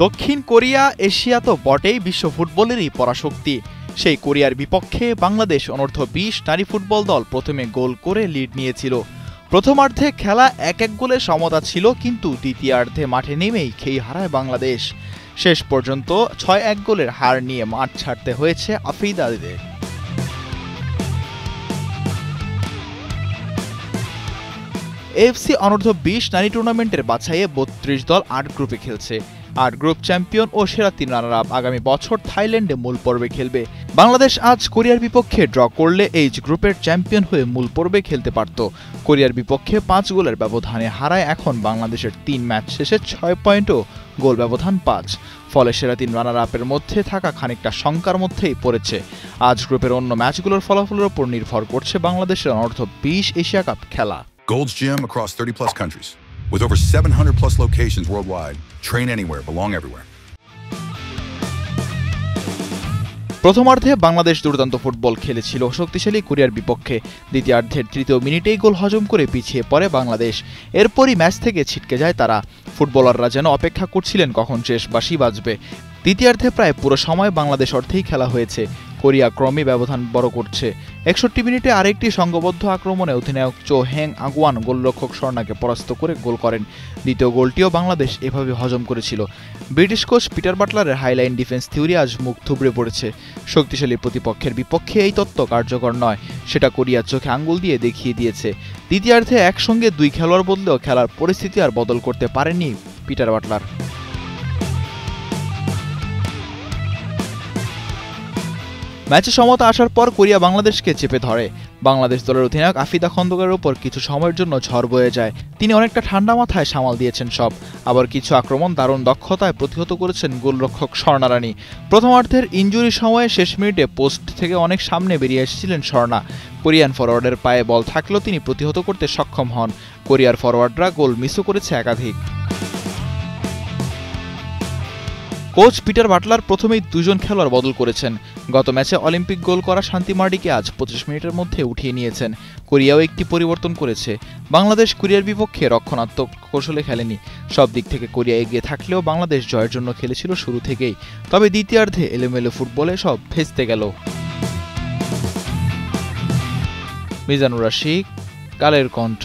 দক্ষিণ Korea Asia তো বটেই, বিশ্ব ফুটবলেরই পরাশক্তি। সেই কোরিয়ার বিপক্ষে বাংলাদেশ অনূর্ধ্ব ২০ নারী ফুটবল দল প্রথমে গোল করে লিড নিয়েছিল। প্রথমার্ধে খেলা ১-১ গোলে সমতা ছিল, কিন্তু দ্বিতীয়ার্ধে মাঠে নেমেই খেই হারায় বাংলাদেশ। শেষ পর্যন্ত ৬-১ গোলের হার নিয়ে মাঠ ছাড়তে হয়েছে আফ্রিদাদের। এএফসি অনূর্ধ্ব ২০ নারী টুর্নামেন্টের বাছাইয়ে ৩২ দল ৮ গ্রুপে খেলছে। ৮ গ্রুপ চ্যাম্পিয়ন ও সেরা ৩ রানার আপ আগামী বছর থাইল্যান্ডে মূল পর্বে খেলবে। বাংলাদেশ আজ কোরিয়ার বিপক্ষে ড্র করলে এইচ গ্রুপের চ্যাম্পিয়ন হয়ে মূল পর্বে খেলতে পারত। কোরিয়ার বিপক্ষে ৫ গোলের ব্যবধানে হারায় এখন বাংলাদেশের ৩ ম্যাচ শেষে ৬ পয়েন্টও, গোল ব্যবধান ৫। ফলে সেরা ৩ রানার আপের মধ্যে থাকা খানিকটা শঙ্কার মধ্যেই পড়েছে। আজ গ্রুপের অন্য ম্যাচগুলোর ফলাফলের উপর নির্ভর করছে বাংলাদেশের অনূর্ধ্ব ২০ এশিয়া কাপ খেলা। Gold's Gym across 30+ countries. With over 700+ locations worldwide. Train anywhere, belong everywhere. প্রথমার্ধে বাংলাদেশ দুর্দান্ত ফুটবল খেলেছিল শক্তিশালী কোরিয়ার বিপক্ষে। দ্বিতীয়ার্ধের ৩য় মিনিটেই গোল হজম করে পিছিয়ে পড়ে বাংলাদেশ। এরপরই ম্যাচ থেকে ছিটকে যায় তারা। ফুটবলাররা যেন অপেক্ষা করছিলেন কখন শেষ বাঁশি বাজবে। দ্বিতীয়ার্ধে প্রায় পুরো সময় বাংলাদেশ অর্ধেই খেলা হয়েছে। কোরিয়া ক্রমে ব্যবধান বড় করছে। ৬১ মিনিটে আরেকটি সংঘবদ্ধ আক্রমণে অধিনায়ক চো হেং আগুয়ান গোলরক্ষক স্বর্ণাকে পরাস্ত করে গোল করেন। দ্বিতীয় গোলটিও বাংলাদেশ এভাবে হজম করেছিল। ব্রিটিশ কোচ পিটার বাটলারের হাইলাইন ডিফেন্স থিওরি আজ মুখ থুবড়ে পড়েছে। শক্তিশালী প্রতিপক্ষের বিপক্ষে এই তত্ত্ব কার্যকর নয়, সেটা কোরিয়ার চোখে আঙ্গুল দিয়ে দেখিয়ে দিয়েছে। দ্বিতীয়ার্ধে একসঙ্গে ২ খেলোয়াড় বদলেও খেলার পরিস্থিতি আর বদল করতে পারেননি পিটার বাটলার। ম্যাচে সমতা আসার পর কোরিয়া বাংলাদেশকে চেপে ধরে। বাংলাদেশ দলের অধিনায়ক আফিদা খন্দকারের উপর কিছু সময়ের জন্য ঝড় বয়ে যায়। তিনি অনেকটা ঠান্ডা মাথায় সামাল দিয়েছেন সব। আবার কিছু আক্রমণ দারুণ দক্ষতায় প্রতিহত করেছেন গোলরক্ষক স্বর্ণা রানী। প্রথমার্ধের ইনজুরি সময়ে শেষ মিনিটে পোস্ট থেকে অনেক সামনে বেরিয়ে এসেছিলেন স্বর্ণা। কোরিয়ান ফরওয়ার্ডের পায়ে বল থাকলেও তিনি প্রতিহত করতে সক্ষম হন। কোরিয়ার ফরওয়ার্ডরা গোল মিসও করেছে একাধিক। কোচ পিটার বাটলার প্রথমেই ২ জন খেলোয়াড় বদল করেছেন। গত ম্যাচে অলিম্পিক গোল করা শান্তি মার্ডিকে আজ ২৫ মিনিটের মধ্যে উঠিয়ে নিয়েছেন। কোরিয়াও একটি পরিবর্তন করেছে। বাংলাদেশ কোরিয়ার বিপক্ষে রক্ষণাত্মক কৌশলে খেলেনি। সব দিক থেকে কোরিয়া এগিয়ে থাকলেও বাংলাদেশ জয়ের জন্য খেলেছিল শুরু থেকেই। তবে দ্বিতীয়ার্ধে এলোমেলো ফুটবলে সব ভেস্তে গেল। মিজানুর রশিদ, কালের কণ্ঠ।